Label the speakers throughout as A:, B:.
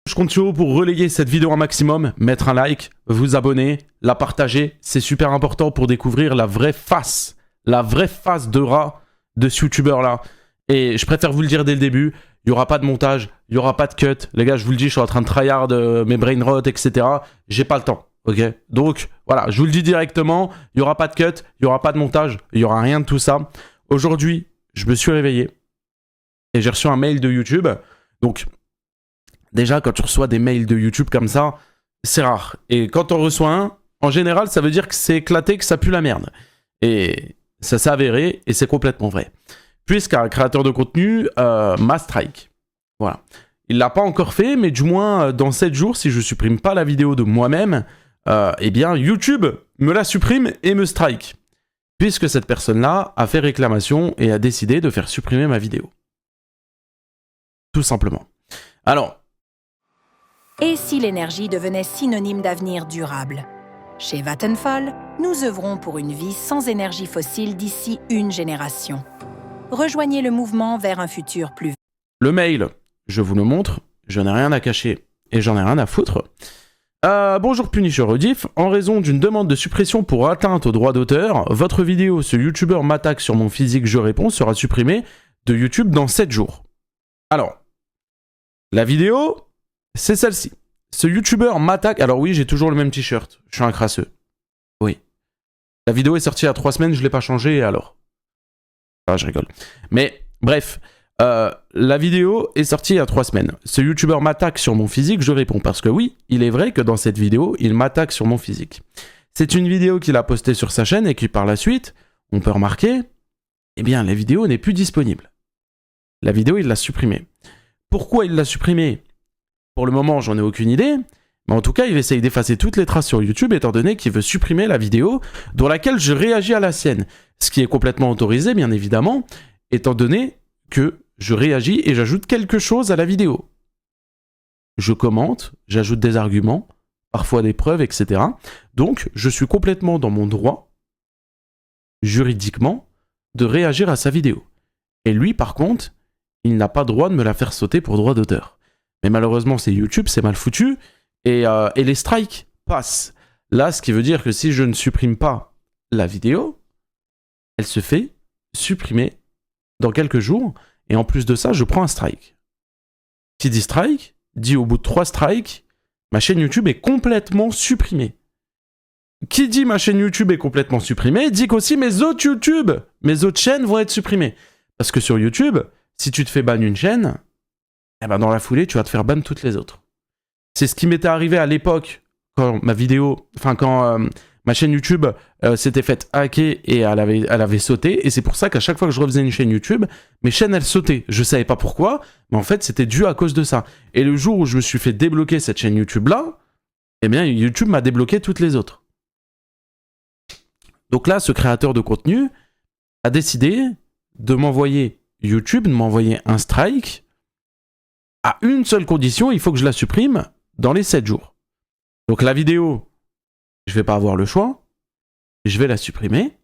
A: Je compte sur vous pour relayer cette vidéo un maximum, mettre un like, vous abonner, la partager. C'est super important pour découvrir la vraie face de rat de ce youtubeur-là. Et je préfère vous le dire dès le début, il n'y aura pas de montage, il n'y aura pas de cut. Les gars, je vous le dis, je suis en train de tryhard mes brain rot, etc. J'ai pas le temps, ok? Donc, voilà, je vous le dis directement, il n'y aura pas de cut, il n'y aura pas de montage, il n'y aura rien de tout ça. Aujourd'hui, je me suis réveillé et j'ai reçu un mail de YouTube. Donc, déjà, quand tu reçois des mails de YouTube comme ça, c'est rare. Et quand on reçoit un, en général, ça veut dire que c'est éclaté, que ça pue la merde. Et ça s'est avéré, et c'est complètement vrai. Puisqu'un créateur de contenu m'a strike. Voilà. Il l'a pas encore fait, mais du moins, dans 7 jours, si je supprime pas la vidéo de moi-même, eh bien, YouTube me la supprime et me strike. Puisque cette personne-là a fait réclamation et a décidé de faire supprimer ma vidéo. Tout simplement. Alors...
B: Et si l'énergie devenait synonyme d'avenir durable? Chez Vattenfall, nous œuvrons pour une vie sans énergie fossile d'ici une génération. Rejoignez le mouvement vers un futur plus...
A: Le mail, je vous le montre, je n'ai rien à cacher et j'en ai rien à foutre. Bonjour Punisher Rediff, en raison d'une demande de suppression pour atteinte aux droits d'auteur, votre vidéo « Ce youtubeur m'attaque sur mon physique, je réponds » sera supprimée de YouTube dans 7 jours. Alors, la vidéo... c'est celle-ci. Ce youtubeur m'attaque... Alors oui, j'ai toujours le même t-shirt. Je suis un crasseux. Oui. La vidéo est sortie il y a 3 semaines, je ne l'ai pas changée, et alors? Ah, je rigole. Mais, bref. La vidéo est sortie il y a 3 semaines. Ce youtubeur m'attaque sur mon physique, je réponds. Parce que oui, il est vrai que dans cette vidéo, il m'attaque sur mon physique. C'est une vidéo qu'il a postée sur sa chaîne et qui, par la suite, on peut remarquer, eh bien, la vidéo n'est plus disponible. La vidéo, il l'a supprimée. Pourquoi il l'a supprimée? Pour le moment, j'en ai aucune idée, mais en tout cas, il essaye d'effacer toutes les traces sur YouTube étant donné qu'il veut supprimer la vidéo dans laquelle je réagis à la sienne. Ce qui est complètement autorisé, bien évidemment, étant donné que je réagis et j'ajoute quelque chose à la vidéo. Je commente, j'ajoute des arguments, parfois des preuves, etc. Donc, je suis complètement dans mon droit, juridiquement, de réagir à sa vidéo. Et lui, par contre, il n'a pas droit de me la faire sauter pour droit d'auteur. Mais malheureusement, c'est YouTube, c'est mal foutu, et les strikes passent. Là, ce qui veut dire que si je ne supprime pas la vidéo, elle se fait supprimer dans quelques jours, et en plus de ça, je prends un strike. Qui dit strike, dit au bout de 3 strikes, ma chaîne YouTube est complètement supprimée. Qui dit ma chaîne YouTube est complètement supprimée, dit qu'aussi mes autres chaînes vont être supprimées. Parce que sur YouTube, si tu te fais ban une chaîne... eh ben dans la foulée, tu vas te faire ban toutes les autres. C'est ce qui m'était arrivé à l'époque, quand ma vidéo, quand ma chaîne YouTube s'était faite hacker et elle avait sauté, et c'est pour ça qu'à chaque fois que je refaisais une chaîne YouTube, mes chaînes, elles sautaient. Je savais pas pourquoi, mais en fait, c'était dû à cause de ça. Et le jour où je me suis fait débloquer cette chaîne YouTube-là, eh bien, YouTube m'a débloqué toutes les autres. Donc là, ce créateur de contenu a décidé de m'envoyer YouTube, de m'envoyer un strike, à une seule condition, il faut que je la supprime dans les 7 jours. Donc la vidéo, je vais pas avoir le choix, je vais la supprimer,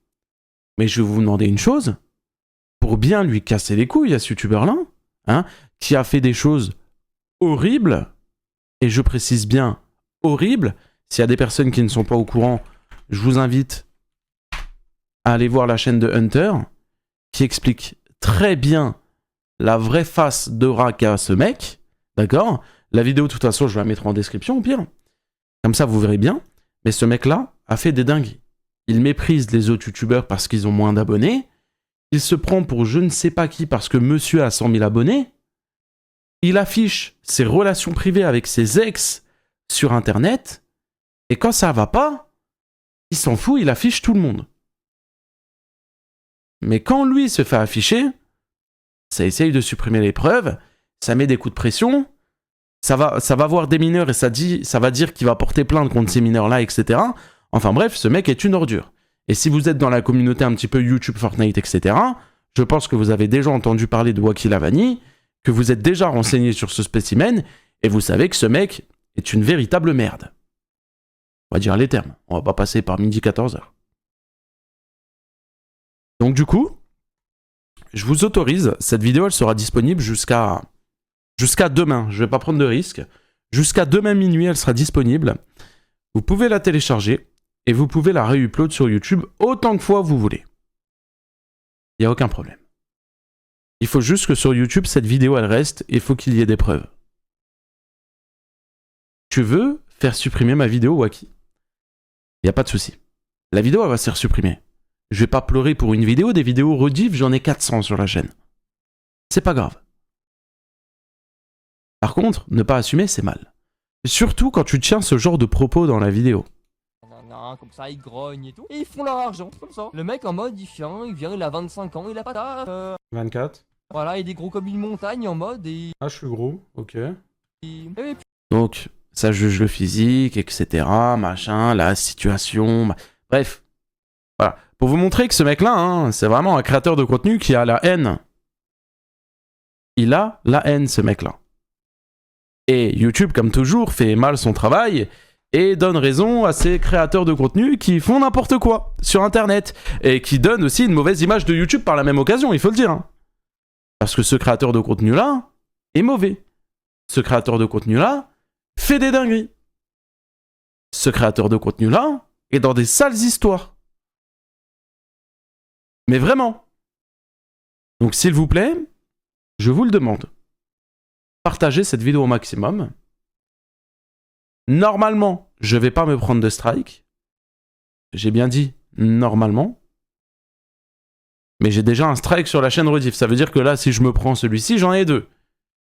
A: mais je vais vous demander une chose, pour bien lui casser les couilles à ce youtubeur-là, hein, qui a fait des choses horribles, et je précise bien horribles, s'il y a des personnes qui ne sont pas au courant, je vous invite à aller voir la chaîne de Hunter, qui explique très bien la vraie face de rat qu'a ce mec, d'accord? La vidéo, de toute façon, je vais la mettre en description, au pire. Comme ça, vous verrez bien. Mais ce mec-là a fait des dingueries. Il méprise les autres youtubeurs parce qu'ils ont moins d'abonnés. Il se prend pour je ne sais pas qui parce que monsieur a 100 000 abonnés. Il affiche ses relations privées avec ses ex sur Internet. Et quand ça va pas, il s'en fout, il affiche tout le monde. Mais quand lui se fait afficher... ça essaye de supprimer les preuves, ça met des coups de pression, ça va voir des mineurs et ça va dire qu'il va porter plainte contre ces mineurs-là, etc. Enfin bref, ce mec est une ordure. Et si vous êtes dans la communauté un petit peu YouTube, Fortnite, etc., je pense que vous avez déjà entendu parler de Wacky Lavani, que vous êtes déjà renseigné sur ce spécimen, et vous savez que ce mec est une véritable merde. On va dire les termes, on va pas passer par midi 14h. Donc du coup, je vous autorise, cette vidéo elle sera disponible jusqu'à demain. Je vais pas prendre de risque. Jusqu'à demain minuit, elle sera disponible. Vous pouvez la télécharger et vous pouvez la réupload sur YouTube autant de fois vous voulez. Il n'y a aucun problème. Il faut juste que sur YouTube, cette vidéo, elle reste et il faut qu'il y ait des preuves. Tu veux faire supprimer ma vidéo, Wacky? Il n'y a pas de souci. La vidéo, elle va se faire supprimer. Je vais pas pleurer pour une vidéo. Des vidéos rediff, j'en ai 400 sur la chaîne. C'est pas grave. Par contre, ne pas assumer, c'est mal. Surtout quand tu tiens ce genre de propos dans la vidéo.
C: Comme ça, ils grognent et tout. Et ils font leur argent, comme ça. Le mec en mode, il a 25 ans, il a pas d'âge.
A: 24.
C: Voilà, il est gros comme une montagne en mode et...
A: Ah, je suis gros, ok.
C: et...
A: Donc, ça juge le physique, etc. Machin, la situation... Bref. Voilà. Pour vous montrer que ce mec-là, hein, c'est vraiment un créateur de contenu qui a la haine. Il a la haine, ce mec-là. Et YouTube, comme toujours, fait mal son travail et donne raison à ces créateurs de contenu qui font n'importe quoi sur Internet et qui donnent aussi une mauvaise image de YouTube par la même occasion, il faut le dire. Hein. Parce que ce créateur de contenu-là est mauvais. Ce créateur de contenu-là fait des dingueries. Ce créateur de contenu-là est dans des sales histoires. Mais vraiment. Donc s'il vous plaît, je vous le demande. Partagez cette vidéo au maximum. Normalement, je vais pas me prendre de strike. J'ai bien dit normalement. Mais j'ai déjà un strike sur la chaîne rediff. Ça veut dire que là, si je me prends celui-ci, j'en ai 2.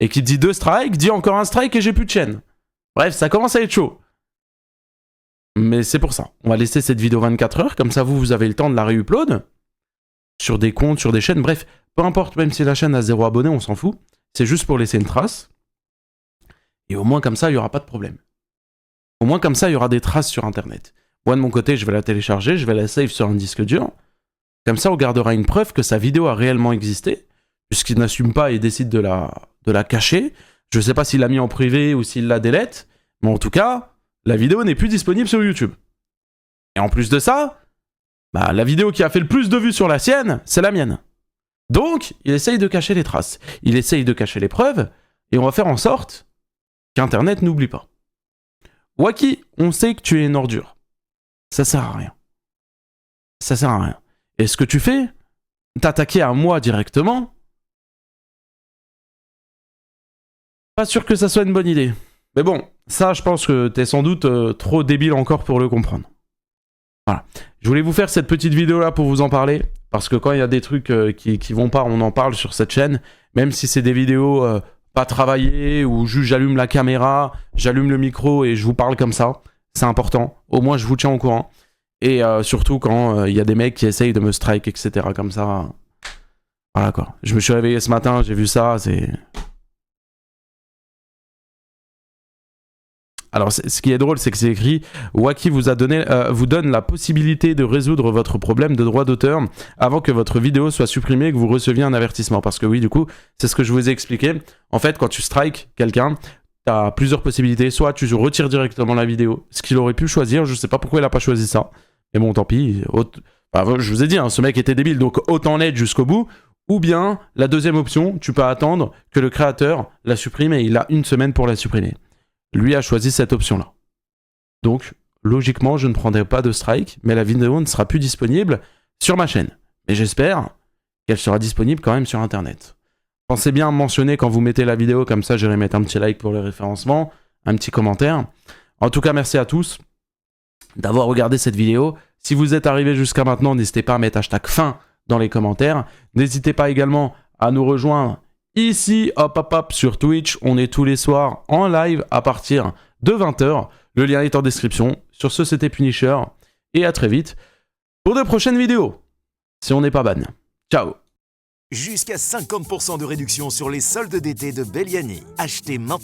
A: Et qui dit 2 strikes, dit encore un strike et j'ai plus de chaîne. Bref, ça commence à être chaud. Mais c'est pour ça. On va laisser cette vidéo 24 heures. Comme ça, vous avez le temps de la réupload. Sur des comptes, sur des chaînes. Bref, peu importe, même si la chaîne a 0 abonné, on s'en fout. C'est juste pour laisser une trace. Et au moins comme ça, il n'y aura pas de problème. Au moins comme ça, il y aura des traces sur Internet. Moi, de mon côté, je vais la télécharger, je vais la save sur un disque dur. Comme ça, on gardera une preuve que sa vidéo a réellement existé, puisqu'il n'assume pas et décide de la cacher. Je ne sais pas s'il l'a mis en privé ou s'il la délète, mais en tout cas, la vidéo n'est plus disponible sur YouTube. Et en plus de ça, bah, la vidéo qui a fait le plus de vues sur la sienne, c'est la mienne. Donc, il essaye de cacher les traces, il essaye de cacher les preuves, et on va faire en sorte qu'Internet n'oublie pas. Wacky, on sait que tu es une ordure. Ça sert à rien. Ça sert à rien. Et ce que tu fais, t'attaquer à moi directement, pas sûr que ça soit une bonne idée. Mais bon, ça, je pense que t'es sans doute trop débile encore pour le comprendre. Voilà. Je voulais vous faire cette petite vidéo là pour vous en parler, parce que quand il y a des trucs qui vont pas, on en parle sur cette chaîne, même si c'est des vidéos pas travaillées, ou juste j'allume la caméra, j'allume le micro et je vous parle comme ça, c'est important, au moins je vous tiens au courant. Et surtout quand il y a des mecs qui essayent de me strike, etc. comme ça. Voilà quoi. Je me suis réveillé ce matin, j'ai vu ça, c'est... Alors, ce qui est drôle, c'est que c'est écrit « Wacky vous donne la possibilité de résoudre votre problème de droit d'auteur avant que votre vidéo soit supprimée et que vous receviez un avertissement. » Parce que oui, du coup, c'est ce que je vous ai expliqué. En fait, quand tu strikes quelqu'un, tu as plusieurs possibilités. Soit tu retires directement la vidéo, ce qu'il aurait pu choisir. Je ne sais pas pourquoi il n'a pas choisi ça. Mais bon, tant pis. Enfin, je vous ai dit, hein, ce mec était débile, donc autant l'être jusqu'au bout. Ou bien, la deuxième option, tu peux attendre que le créateur la supprime et il a 1 semaine pour la supprimer. Lui a choisi cette option-là. Donc, logiquement, je ne prendrai pas de strike, mais la vidéo ne sera plus disponible sur ma chaîne. Mais j'espère qu'elle sera disponible quand même sur Internet. Pensez bien à me mentionner quand vous mettez la vidéo, comme ça j'irai mettre un petit like pour le référencement, un petit commentaire. En tout cas, merci à tous d'avoir regardé cette vidéo. Si vous êtes arrivé jusqu'à maintenant, n'hésitez pas à mettre #fin dans les commentaires. N'hésitez pas également à nous rejoindre ici, hop, sur Twitch. On est tous les soirs en live à partir de 20h. Le lien est en description. Sur ce, c'était Punisher. Et à très vite pour de prochaines vidéos. Si on n'est pas ban. Ciao.
D: Jusqu'à 50% de réduction sur les soldes d'été de Belliani. Achetez maintenant.